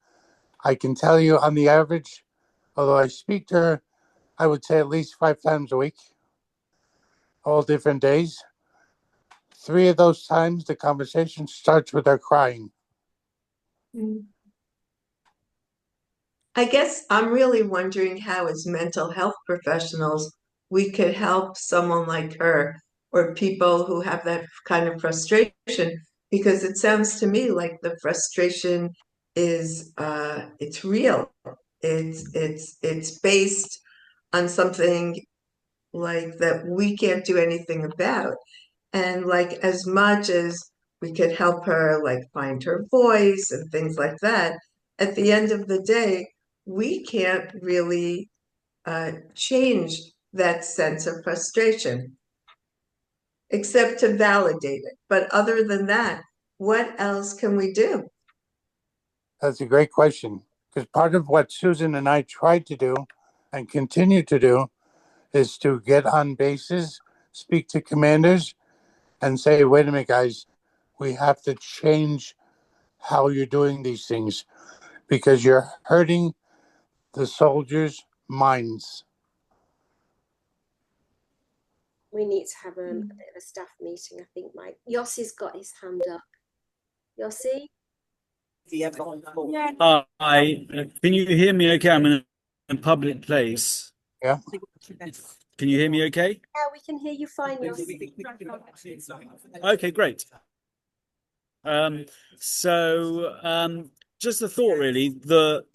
I can tell you on the average, although I speak to her, I would say at least 5 times a week, all different days. 3 of those times, the conversation starts with her crying. I guess I'm really wondering how, as mental health professionals, we could help someone like her or people who have that kind of frustration, because it sounds to me like the frustration is it's real. It's based on something like that we can't do anything about. And like, as much as we could help her like find her voice and things like that, at the end of the day, we can't really change that sense of frustration except to validate it. But other than that, what else can we do? That's a great question, because part of what Susan and I tried to do and continue to do is to get on bases, speak to commanders, and say, wait a minute, guys, we have to change how you're doing these things because you're hurting the soldiers' minds. We need to have a bit of a staff meeting, I think, Mike. Yossi's got his hand up. Yossi? Can you hear me okay? I'm in a public place. Yeah. Can you hear me okay? Yeah, we can hear you fine, Yossi. Okay, great. Just a thought really that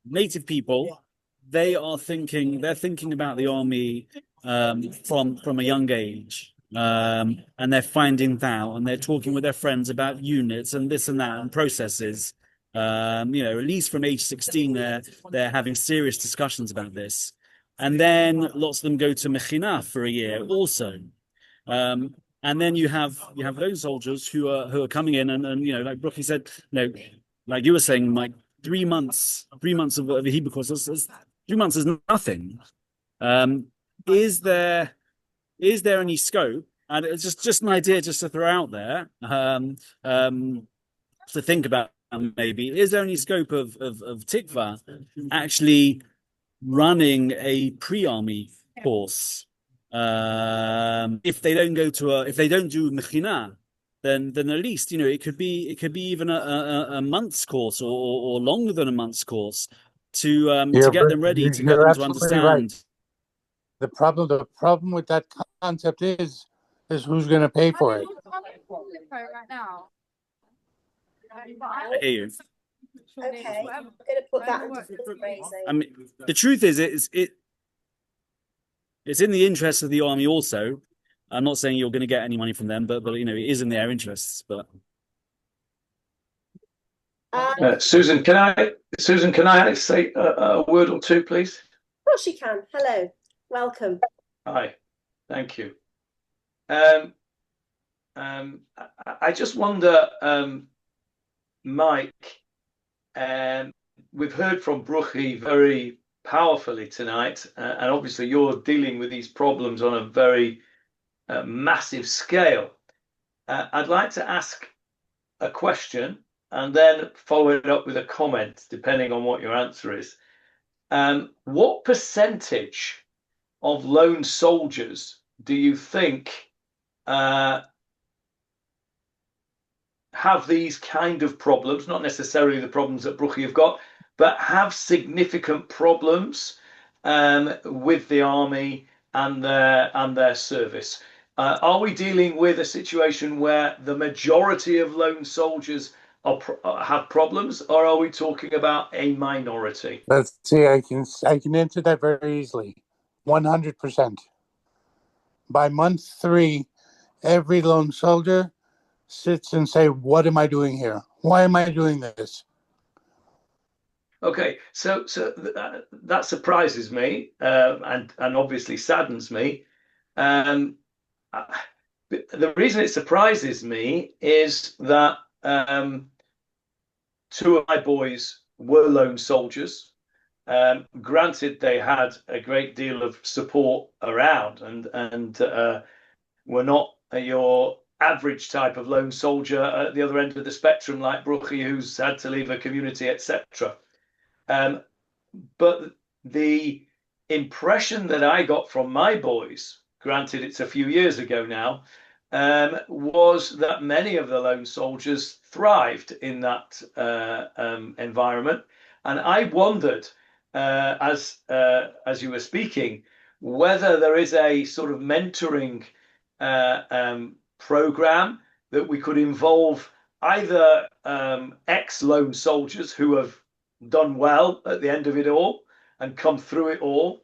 native people, they're thinking about the Army from a young age. And they're finding out and they're talking with their friends about units and this and that and processes. At least from age 16, they're having serious discussions about this. And then lots of them go to Mechina for a year also. And then you have those soldiers who are coming in and like Brookie said, like you were saying, like 3 months of a Hebrew course, 3 months is nothing. Is there any scope? And it's just an idea just to throw out there to think about maybe. Is there any scope of Tikva actually running a pre-army course? If they don't do Mechina, then at least it could be even a month's course or longer than a month's course to get them ready, to get them to understand. Right. The problem with that concept is who's going to pay for it. I hear you. Okay, I'm going to put that into the phrasing. I mean, the truth is, it's in the interest of the Army also. I'm not saying you're going to get any money from them, but it is in their interests. But Susan, can I say a word or two, please? Of course you can. Hello, welcome. Hi, thank you. I just wonder, Mike, we've heard from Bruchi very powerfully tonight, and obviously you're dealing with these problems on a very massive scale. I'd like to ask a question and then follow it up with a comment, depending on what your answer is. What percentage of lone soldiers do you think have these kind of problems, not necessarily the problems that Bruchi have got, but have significant problems with the army and their service? Are we dealing with a situation where the majority of lone soldiers have problems, or are we talking about a minority? Let's see. I can answer that very easily. 100%. By month 3, every lone soldier sits and say, "What am I doing here? Why am I doing this?" Okay, so that surprises me and obviously saddens me. The reason it surprises me is that 2 of my boys were lone soldiers. Granted, they had a great deal of support around, and were not your average type of lone soldier at the other end of the spectrum, like Bruchi, who's had to leave a community, etc. But the impression that I got from my boys, granted it's a few years ago now, was that many of the lone soldiers thrived in that environment. And I wondered, as you were speaking, whether there is a sort of mentoring program that we could involve either ex-lone soldiers who have done well at the end of it all and come through it all,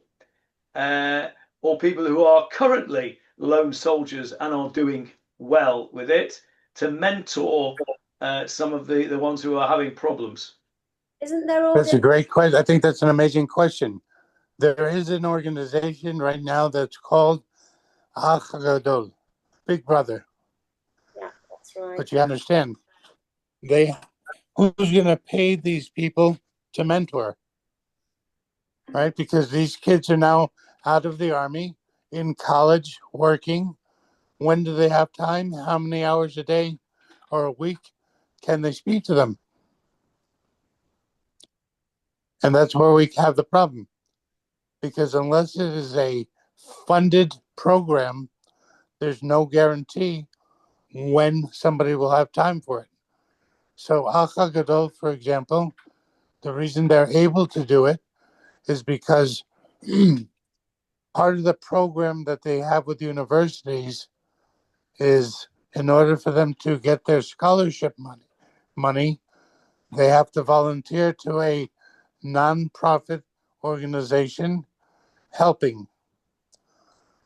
or people who are currently lone soldiers and are doing well with it, to mentor some of the ones who are having problems. Isn't there all That's a great question. I think that's an amazing question. There is an organization right now that's called Ach Gadol, Big Brother. Yeah, that's right. But you understand, who's going to pay these people to mentor? Right? Because these kids are now out of the army, in college, working. When do they have time? How many hours a day or a week can they speak to them? And that's where we have the problem. Because unless it is a funded program, there's no guarantee when somebody will have time for it. So Ach Gadol, for example, the reason they're able to do it is because part of the program that they have with universities is, in order for them to get their scholarship money, they have to volunteer to a non-profit organization helping.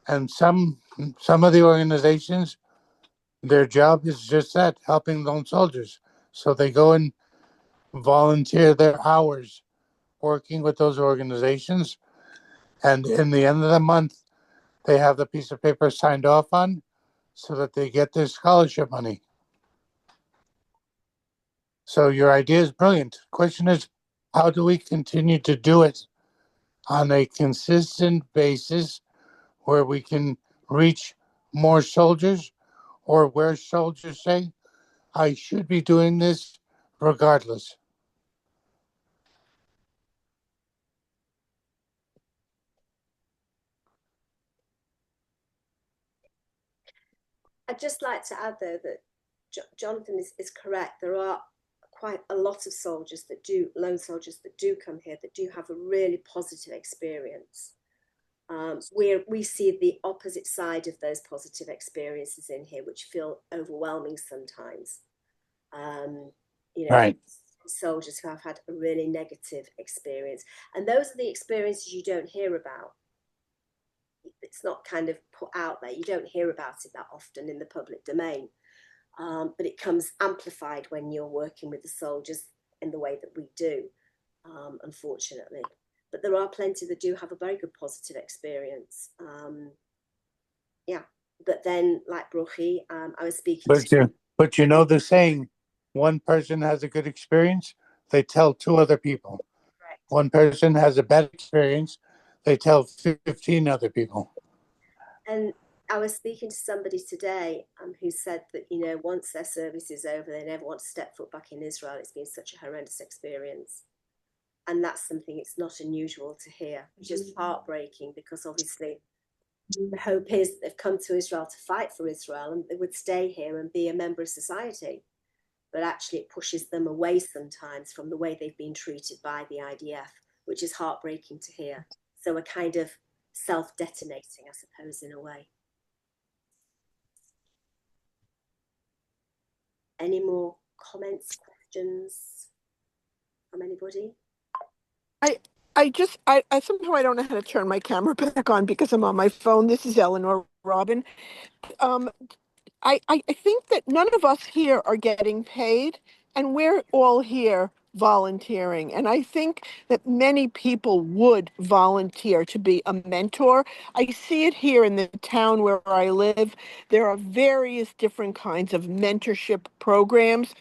And some of the organizations, their job is just that, helping lone soldiers. So they go and volunteer their hours working with those organizations. And in the end of the month, they have the piece of paper signed off on so that they get their scholarship money. So your idea is brilliant. Question is, how do we continue to do it on a consistent basis where we can reach more soldiers, or where soldiers say, I should be doing this regardless? I'd just like to add, though, that Jonathan is correct. There are quite a lot of soldiers that do, lone soldiers that do come here, that do have a really positive experience. We see the opposite side of those positive experiences in here, which feel overwhelming sometimes. Right. Soldiers who have had a really negative experience. And those are the experiences you don't hear about. It's not kind of put out there. You don't hear about it that often in the public domain. But it comes amplified when you're working with the soldiers in the way that we do, unfortunately. but there are plenty that do have a very good positive experience. Yeah, but then like Bruchi, I was speaking but you know the saying, one person has a good experience, they tell 2 other people. Correct. One person has a bad experience, they tell 15 other people. And I was speaking to somebody today who said that, you know, once their service is over, they never want to step foot back in Israel. It's been such a horrendous experience. And that's something it's not unusual to hear, which is heartbreaking, because obviously the hope is that they've come to Israel to fight for Israel and they would stay here and be a member of society. But actually it pushes them away sometimes from the way they've been treated by the IDF, which is heartbreaking to hear. So we're kind of self-detonating, I suppose, in a way. Any more comments, questions from anybody? I somehow I don't know how to turn my camera back on because I'm on my phone. This is Eleanor Robin. I think that none of us here are getting paid, and we're all here volunteering. And I think that many people would volunteer to be a mentor. I see it here in the town where I live. There are various different kinds of mentorship programs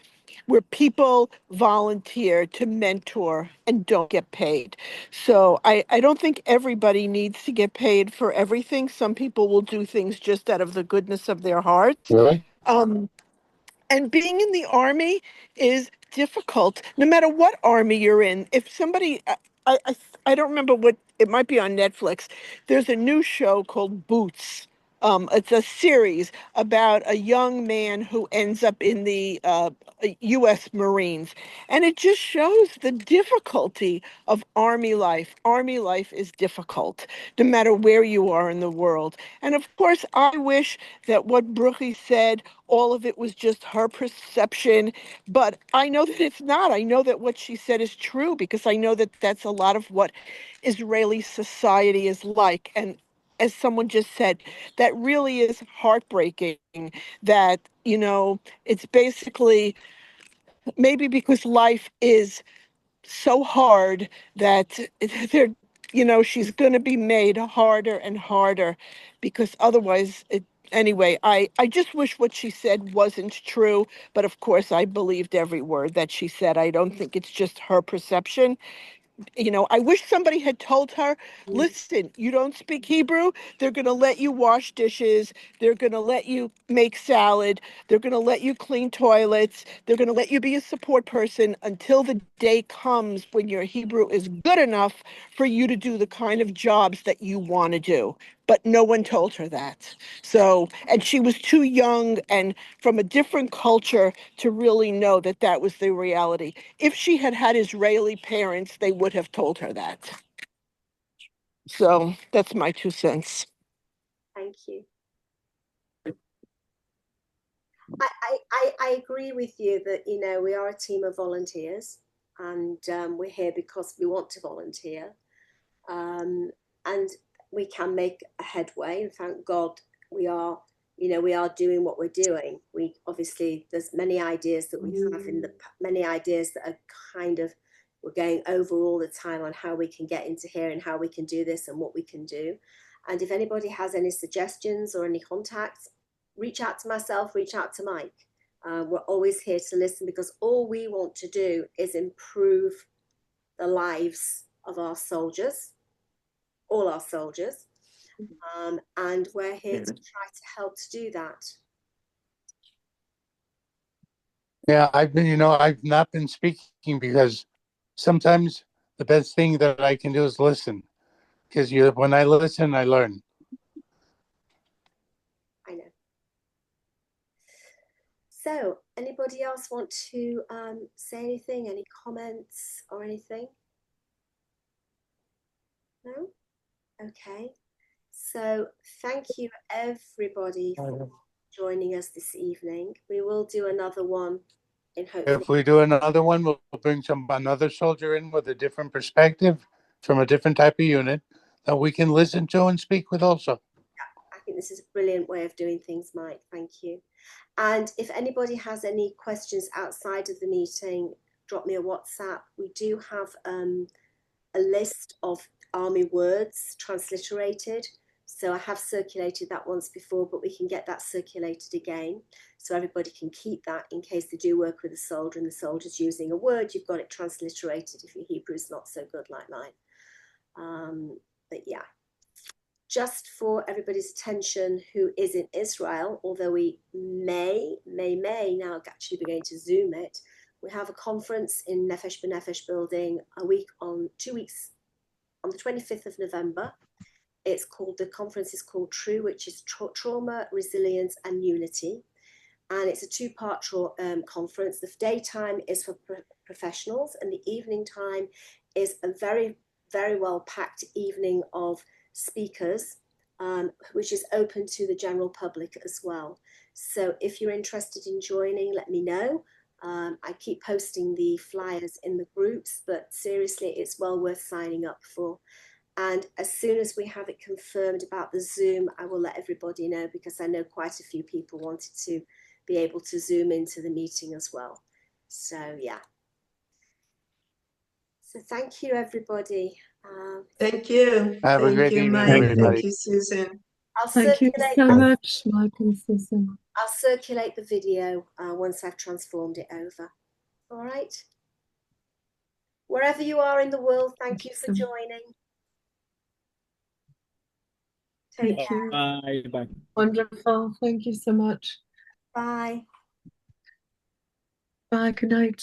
where people volunteer to mentor and don't get paid. So I don't think everybody needs to get paid for everything. Some people will do things just out of the goodness of their hearts. Really? And being in the army is difficult, no matter what army you're in. If somebody, I don't remember what, it might be on Netflix. There's a new show called Boots. It's a series about a young man who ends up in the U.S. Marines. And it just shows the difficulty of Army life. Army life is difficult, no matter where you are in the world. And of course, I wish that what Bruchi said, all of it was just her perception. But I know that it's not. I know that what she said is true, because I know that that's a lot of what Israeli society is like. And as someone just said, that really is heartbreaking, that, you know, it's basically maybe because life is so hard that they're, you know, she's going to be made harder and harder, because otherwise anyway, I just wish what she said wasn't true. But of course, I believed every word that she said. I don't think it's just her perception. You know, I wish somebody had told her, listen, you don't speak Hebrew, they're going to let you wash dishes, they're going to let you make salad, they're going to let you clean toilets, they're going to let you be a support person until the day comes when your Hebrew is good enough for you to do the kind of jobs that you want to do. But no one told her that. So, and she was too young and from a different culture to really know that that was the reality. If she had had Israeli parents, they would have told her that. So that's my 2 cents. Thank you. I agree with you that, you know, we are a team of volunteers, and we're here because we want to volunteer, and we can make a headway, and thank God we are, you know, we are doing what we're doing. We obviously, there's many ideas that we have many ideas that are kind of, we're going over all the time on how we can get into here and how we can do this and what we can do. And if anybody has any suggestions or any contacts, reach out to myself, reach out to Mike. We're always here to listen, because all we want to do is improve the lives of our soldiers, all our soldiers. And we're here to try to help to do that. Yeah, I've not been speaking because sometimes the best thing that I can do is listen. Because when I listen, I learn. I know. So, anybody else want to say anything? Any comments or anything? No? Okay. So, thank you everybody for joining us this evening. We will do another one in hopefully. If we do another one, we'll bring another soldier in with a different perspective from a different type of unit that we can listen to and speak with also. I think this is a brilliant way of doing things, Mike. Thank you. And if anybody has any questions outside of the meeting, drop me a WhatsApp. We do have a list of army words transliterated. So I have circulated that once before, but we can get that circulated again. So everybody can keep that in case they do work with a soldier and the soldier's using a word, you've got it transliterated if your Hebrew is not so good like mine. But yeah, just for everybody's attention who is in Israel, although we may now actually be going to Zoom it, we have a conference in Nefesh B'Nefesh building 2 weeks, on the 25th of November. The conference is called TRUE, which is Trauma, Resilience and Unity. And it's a two-part conference. The daytime is for professionals and the evening time is a very, very well-packed evening of speakers, which is open to the general public as well. So if you're interested in joining, let me know. I keep posting the flyers in the groups, but seriously, it's well worth signing up for. And as soon as we have it confirmed about the Zoom, I will let everybody know, because I know quite a few people wanted to be able to Zoom into the meeting as well. So yeah. So thank you, everybody. Thank you. Have a Thank great you, evening, Mike. everybody. Thank you, Susan. Thank you so much, Mike and Susan. I'll circulate the video once I've transformed it over. All right. Wherever you are in the world, thank you for joining. Take care. Bye. Bye. Wonderful. Thank you so much. Bye. Bye. Good night.